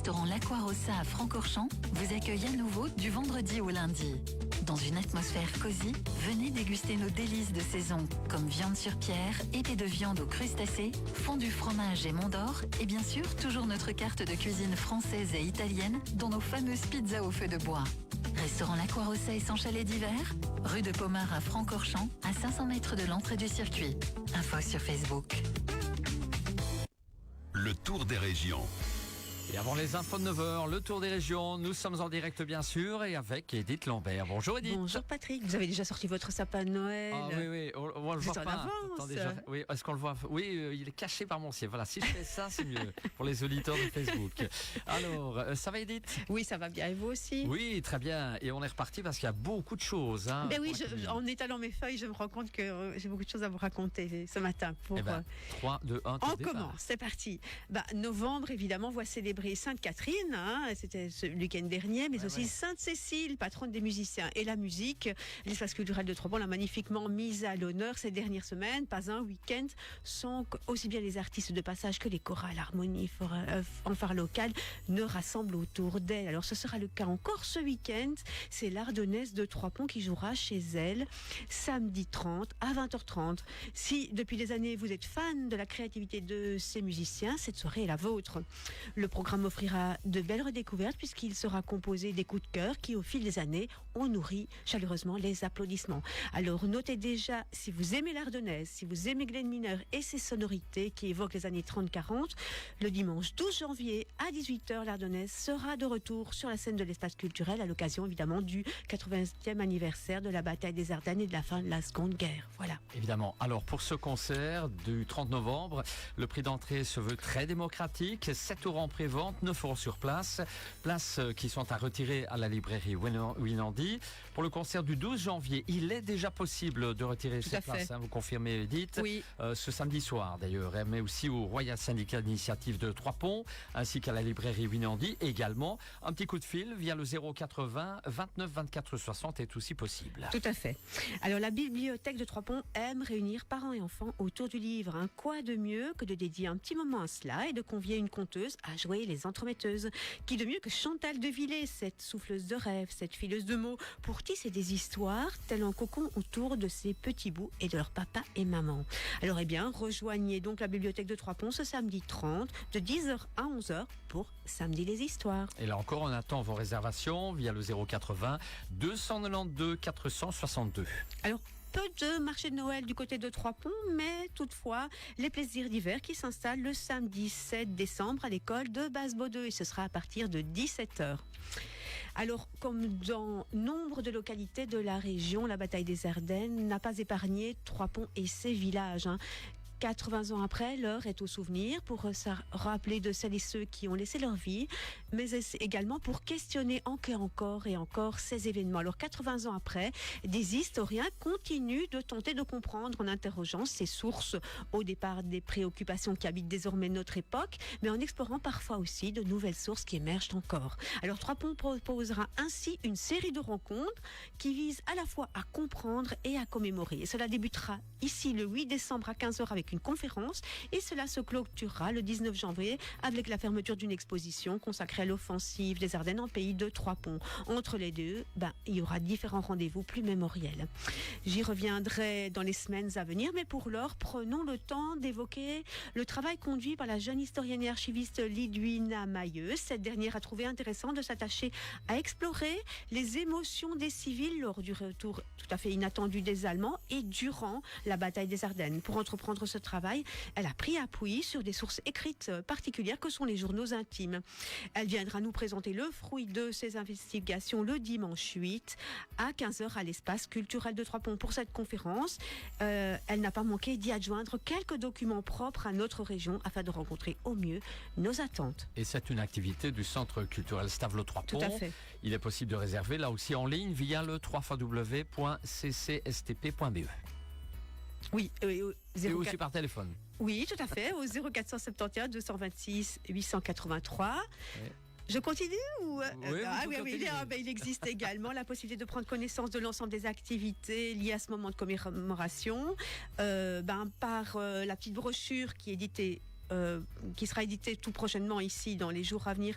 restaurant L'Aqua-Rossa à Francorchamps vous accueille à nouveau du vendredi au lundi. Dans une atmosphère cosy, venez déguster nos délices de saison, comme viande sur pierre, épée de viande aux crustacés, fondu fromage et Mont d'Or, et bien sûr, toujours notre carte de cuisine française et italienne, dont nos fameuses pizzas au feu de bois. Restaurant L'Aqua-Rossa et son chalet d'hiver, rue de Pomard à Francorchamps, à 500 mètres de l'entrée du circuit. Info sur Facebook. Le tour des régions. Et avant les infos de 9h, le tour des régions, nous sommes en direct bien sûr et avec Edith Lambert. Bonjour Edith. Bonjour Patrick, vous avez déjà sorti votre sapin de Noël. Ah oui, on le voit pas. Attendez, oui, est-ce qu'on le voit? Oui, il est caché par mon ciel. Voilà, si je fais ça, c'est mieux pour les auditeurs de Facebook. Alors, ça va Edith? Oui, ça va bien et vous aussi? Oui, très bien. Et on est reparti parce qu'il y a beaucoup de choses. Ben oui, en étalant mes feuilles, je me rends compte que j'ai beaucoup de choses à vous raconter ce matin. 3, 2, 1, on commence, c'est parti. Novembre, évidemment, voit célébrer Sainte-Catherine, c'était le week-end dernier, mais aussi Sainte-Cécile, patronne des musiciens et la musique. L'espace culturel de Trois-Ponts l'a magnifiquement mise à l'honneur ces dernières semaines. Pas un week-end sans aussi bien les artistes de passage que les chorales, harmonies, fanfares locales ne rassemblent autour d'elle. Alors ce sera le cas encore ce week-end. C'est l'Ardennaise de Trois-Ponts qui jouera chez elle samedi 30 à 20h30. Si depuis des années vous êtes fan de la créativité de ces musiciens, cette soirée est la vôtre. Le programme offrira de belles redécouvertes puisqu'il sera composé des coups de cœur qui, au fil des années, ont nourri chaleureusement les applaudissements. Alors notez déjà, si vous aimez l'Ardennaise, si vous aimez Glenn Miller et ses sonorités qui évoquent les années 30-40, le dimanche 12 janvier à 18h, l'Ardennaise sera de retour sur la scène de l'espace culturel à l'occasion évidemment du 80e anniversaire de la bataille des Ardennes et de la fin de la Seconde Guerre. Voilà. Évidemment. Alors pour ce concert du 30 novembre, le prix d'entrée se veut très démocratique, 7 € en prévente, 9 € sur place. Places qui sont à retirer à la librairie Winandi. Pour le concert du 12 janvier, il est déjà possible de retirer ces places. Vous confirmez, Edith? Oui. Ce samedi soir, d'ailleurs, mais aussi au Royal Syndicat d'Initiative de Trois-Ponts, ainsi qu'à la librairie Winandi. Également, un petit coup de fil via le 080 29 24 60 est aussi possible. Tout à fait. Alors, la bibliothèque de Trois-Ponts aime réunir parents et enfants autour du livre. Quoi de mieux que de dédier un petit moment à cela et de convier une conteuse à jouer les entremetteuses. Qui de mieux que Chantal Devillers, cette souffleuse de rêves, cette fileuse de mots, pour tisser des histoires tel un cocon autour de ses petits bouts et de leur papa et maman. Alors rejoignez donc la bibliothèque de Trois-Ponts ce samedi 30 de 10h à 11h pour Samedi les Histoires. Et là encore, on attend vos réservations via le 080 292 462. Alors, peu de marché de Noël du côté de Trois-Ponts, mais toutefois, les plaisirs d'hiver qui s'installent le samedi 7 décembre à l'école de Basse-Baudeux et ce sera à partir de 17h. Alors, comme dans nombre de localités de la région, la bataille des Ardennes n'a pas épargné Trois-Ponts et ses villages. 80 ans après, l'heure est au souvenir pour se rappeler de celles et ceux qui ont laissé leur vie, mais également pour questionner encore et encore ces événements. Alors 80 ans après, des historiens continuent de tenter de comprendre en interrogeant ces sources au départ des préoccupations qui habitent désormais notre époque, mais en explorant parfois aussi de nouvelles sources qui émergent encore. Alors Trois-Ponts proposera ainsi une série de rencontres qui visent à la fois à comprendre et à commémorer. Et cela débutera ici le 8 décembre à 15h avec une conférence et cela se clôturera le 19 janvier avec la fermeture d'une exposition consacrée à l'offensive des Ardennes en pays de Trois-Ponts. Entre les deux, il y aura différents rendez-vous plus mémoriels. J'y reviendrai dans les semaines à venir, mais pour l'heure, prenons le temps d'évoquer le travail conduit par la jeune historienne et archiviste Lidwina Mailleux. Cette dernière a trouvé intéressant de s'attacher à explorer les émotions des civils lors du retour tout à fait inattendu des Allemands et durant la bataille des Ardennes. Pour entreprendre ce travail, elle a pris appui sur des sources écrites particulières que sont les journaux intimes. Elle viendra nous présenter le fruit de ses investigations le dimanche 8 à 15h à l'espace culturel de Trois-Ponts. Pour cette conférence, elle n'a pas manqué d'y adjoindre quelques documents propres à notre région afin de rencontrer au mieux nos attentes. Et c'est une activité du Centre culturel Stavelot Trois-Ponts. Tout à fait. Il est possible de réserver là aussi en ligne via le www.ccstp.be. Oui, et aussi par téléphone. Oui, tout à fait, au 0471 226 883. Ouais. Je continue ou il existe également la possibilité de prendre connaissance de l'ensemble des activités liées à ce moment de commémoration par la petite brochure qui est éditée qui sera édité tout prochainement ici dans les jours à venir,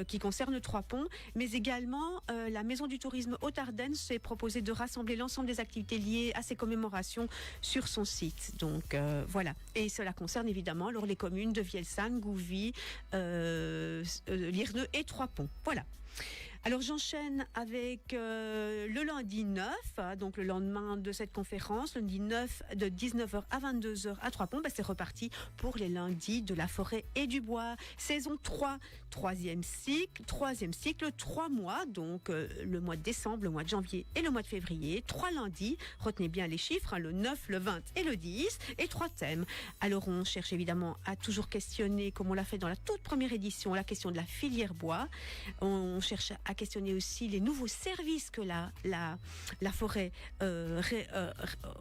qui concerne Trois-Ponts, mais également la Maison du Tourisme Haute-Ardenne s'est proposée de rassembler l'ensemble des activités liées à ces commémorations sur son site. Donc voilà. Et cela concerne évidemment alors les communes de Vielsanne, Gouvy, Lierneux et Trois-Ponts. Voilà. Alors j'enchaîne avec le lundi 9, donc le lendemain de cette conférence, lundi 9 de 19h à 22h à Trois-Ponts. C'est reparti pour les lundis de la forêt et du bois. Saison 3, troisième cycle, 3 mois, donc le mois de décembre, le mois de janvier et le mois de février. 3 lundis, retenez bien les chiffres, le 9, le 20 et le 10, et 3 thèmes. Alors on cherche évidemment à toujours questionner, comme on l'a fait dans la toute première édition, la question de la filière bois. On cherche à questionner aussi les nouveaux services que la forêt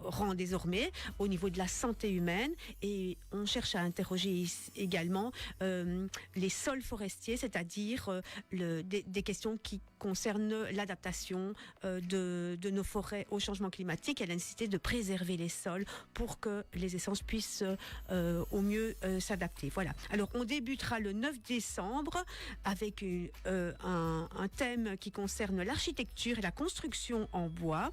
rend désormais au niveau de la santé humaine, et on cherche à interroger également les sols forestiers, c'est-à-dire des questions qui concernent l'adaptation de nos forêts au changement climatique et la nécessité de préserver les sols pour que les essences puissent au mieux s'adapter. Voilà. Alors on débutera le 9 décembre avec un thème qui concerne l'architecture et la construction en bois.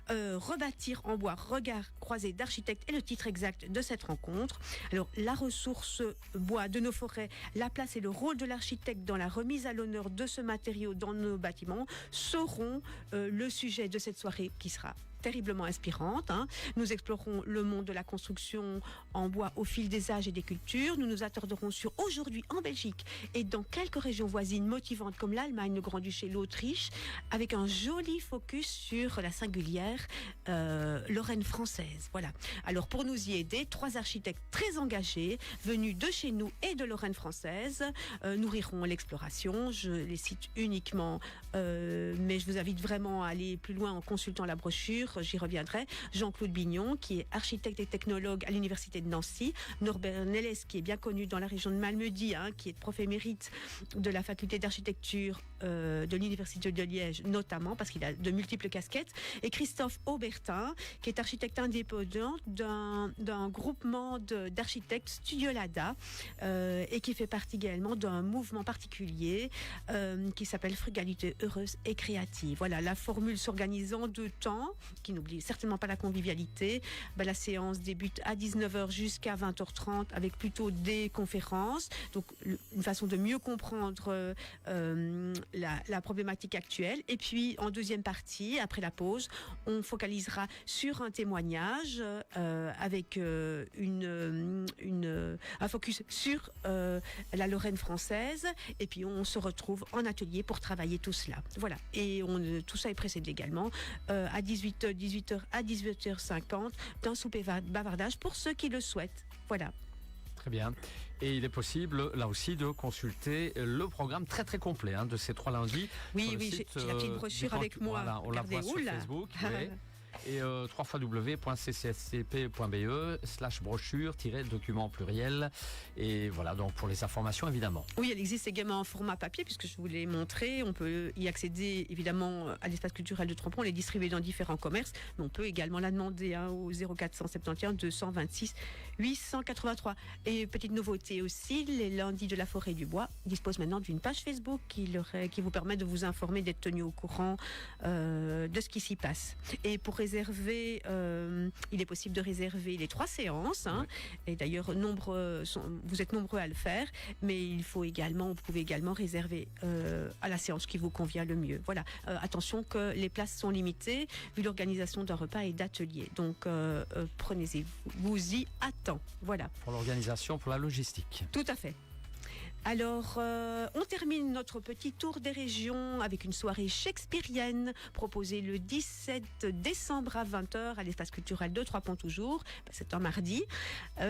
Rebâtir en bois, regard croisé d'architectes est le titre exact de cette rencontre. Alors la ressource bois de nos forêts, la place et le rôle de l'architecte dans la remise à l'honneur de ce matériau dans nos bâtiments seront le sujet de cette soirée qui sera terriblement inspirante. Nous explorerons le monde de la construction en bois au fil des âges et des cultures. Nous nous attarderons sur aujourd'hui en Belgique et dans quelques régions voisines motivantes comme l'Allemagne, le Grand-Duché, l'Autriche, avec un joli focus sur la singulière Lorraine française. Voilà. Alors pour nous y aider, 3 architectes très engagés venus de chez nous et de Lorraine française nourriront l'exploration. Je les cite uniquement, mais je vous invite vraiment à aller plus loin en consultant la brochure. J'y reviendrai. Jean-Claude Bignon, qui est architecte et technologue à l'Université de Nancy. Norbert Nelles, qui est bien connu dans la région de Malmedy, qui est prof émérite de la faculté d'architecture de l'Université de Liège, notamment, parce qu'il a de multiples casquettes. Et Christophe Aubertin, qui est architecte indépendant d'un groupement d'architectes Studio Lada, et qui fait partie également d'un mouvement particulier qui s'appelle Frugalité heureuse et créative. Voilà, la formule s'organisant en 2 temps, qui n'oublie certainement pas la convivialité. La séance débute à 19h jusqu'à 20h30 avec plutôt des conférences. Donc, une façon de mieux comprendre la problématique actuelle. Et puis, en deuxième partie, après la pause, on focalisera sur un témoignage avec un focus sur la Lorraine française. Et puis, on se retrouve en atelier pour travailler tout cela. Voilà. Et tout ça est précédé également à 18h à 18h50 d'un souper bavardage pour ceux qui le souhaitent. Voilà. Très bien. Et il est possible, là aussi, de consulter le programme très très complet de ces 3 lundis. Oui, j'ai la petite brochure avec moi. Voilà, on la voit sur Facebook. Oui. Et www.ccscp.be/brochure-document pluriel. Et voilà, donc pour les informations, évidemment. Oui, elle existe également en format papier, puisque je vous l'ai montré. On peut y accéder, évidemment, à l'espace culturel de Trois-Ponts. On les distribue dans différents commerces. Mais on peut également la demander au 0471 226 883. Et petite nouveauté aussi, les lundis de la forêt et du bois disposent maintenant d'une page Facebook qui vous permet de vous informer, d'être tenu au courant de ce qui s'y passe. Et pour réserver, il est possible de réserver les 3 séances. Et d'ailleurs, vous êtes nombreux à le faire. Mais vous pouvez également réserver à la séance qui vous convient le mieux. Voilà. Attention que les places sont limitées vu l'organisation d'un repas et d'ateliers. Donc, prenez-vous-y à temps. Voilà. Pour l'organisation, pour la logistique. Tout à fait. Alors, on termine notre petit tour des régions avec une soirée shakespearienne proposée le 17 décembre à 20h à l'espace culturel de Trois-Ponts toujours. C'est un mardi.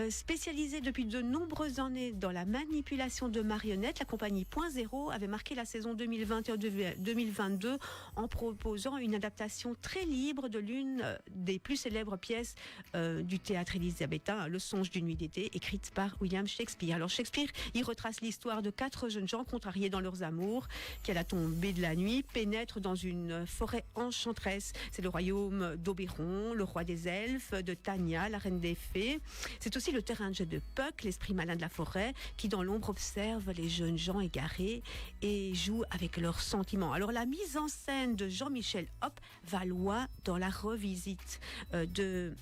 Spécialisée depuis de nombreuses années dans la manipulation de marionnettes, la compagnie Point Zéro avait marqué la saison 2021-2022 en proposant une adaptation très libre de l'une des plus célèbres pièces du théâtre élisabétain, Le Songe d'une nuit d'été, écrite par William Shakespeare. Alors Shakespeare, il retrace l'histoire l'histoire de 4 jeunes gens contrariés dans leurs amours qui, à la tombée de la nuit, pénètrent dans une forêt enchanteresse. C'est le royaume d'Oberon, le roi des elfes, de Tanya, la reine des fées. C'est aussi le terrain de jeu de Puck, l'esprit malin de la forêt, qui dans l'ombre observe les jeunes gens égarés et joue avec leurs sentiments. Alors la mise en scène de Jean-Michel Hoppe va loin dans la revisite de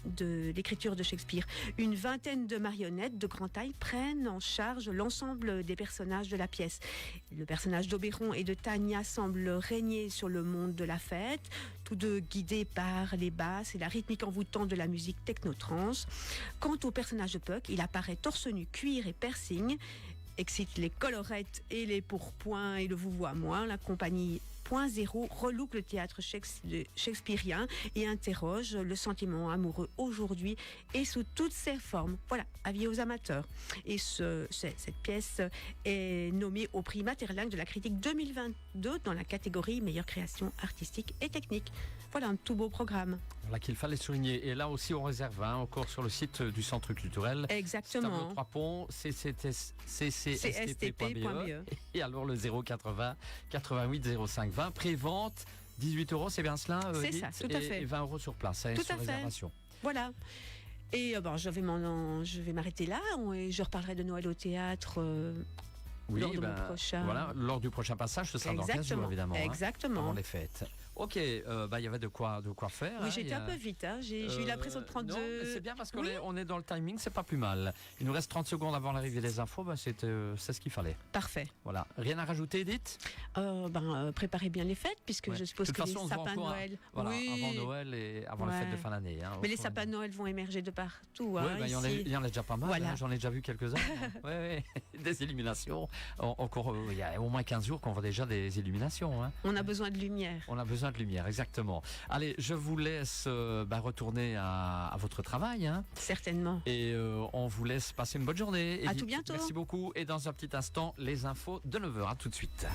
l'écriture de Shakespeare. Une vingtaine de marionnettes de grande taille prennent en charge l'ensemble des personnages de la pièce. Le personnage d'Oberon et de Tanya semble régner sur le monde de la fête, tous deux guidés par les basses et la rythmique envoûtante de la musique techno-trance. Quant au personnage de Puck, il apparaît torse nu, cuir et piercing, excite les colorettes et les pourpoints et le vouvoiement. La compagnie Point Zéro relook le théâtre shakespearien et interroge le sentiment amoureux aujourd'hui et sous toutes ses formes. Voilà, avis aux amateurs. Et cette pièce est nommée au prix Materlinck de la critique 2022 dans la catégorie meilleure création artistique et technique. Voilà un tout beau programme. Voilà qu'il fallait souligner. Et là aussi, on réserve encore sur le site du Centre culturel. Exactement. Trois ponts, ccstp.be. Et alors le 080 88 05 20. Prévente, 18 €, c'est bien cela c'est ça, tout à fait. Et 20 € sur place, tout sur à réservation. Fait. Voilà. Et je vais m'arrêter là. Et je reparlerai de Noël au théâtre. Lors du prochain passage, ce sera dans 15 jours évidemment. Exactement. Avant les fêtes. Ok, il y avait de quoi faire. Oui, j'étais un peu vite. J'ai eu l'impression de prendre c'est bien parce qu'on est dans le timing, c'est pas plus mal. Il nous reste 30 secondes avant l'arrivée des infos, c'est ce qu'il fallait. Parfait. Voilà. Rien à rajouter, Edith ? Préparez bien les fêtes, puisque je suppose que les sapins de Noël... Avant Noël et avant la fête de fin d'année. Mais les sapins de Noël vont émerger de partout. Il y en a déjà pas mal, j'en ai déjà vu quelques-uns. Des illuminations. Il y a au moins 15 jours qu'on voit déjà des illuminations. On a besoin de lumière. De lumière, exactement. Allez, je vous laisse retourner à votre travail. Certainement. Et on vous laisse passer une bonne journée. À tout bientôt. Merci beaucoup. Et dans un petit instant, les infos de 9h. À tout de suite.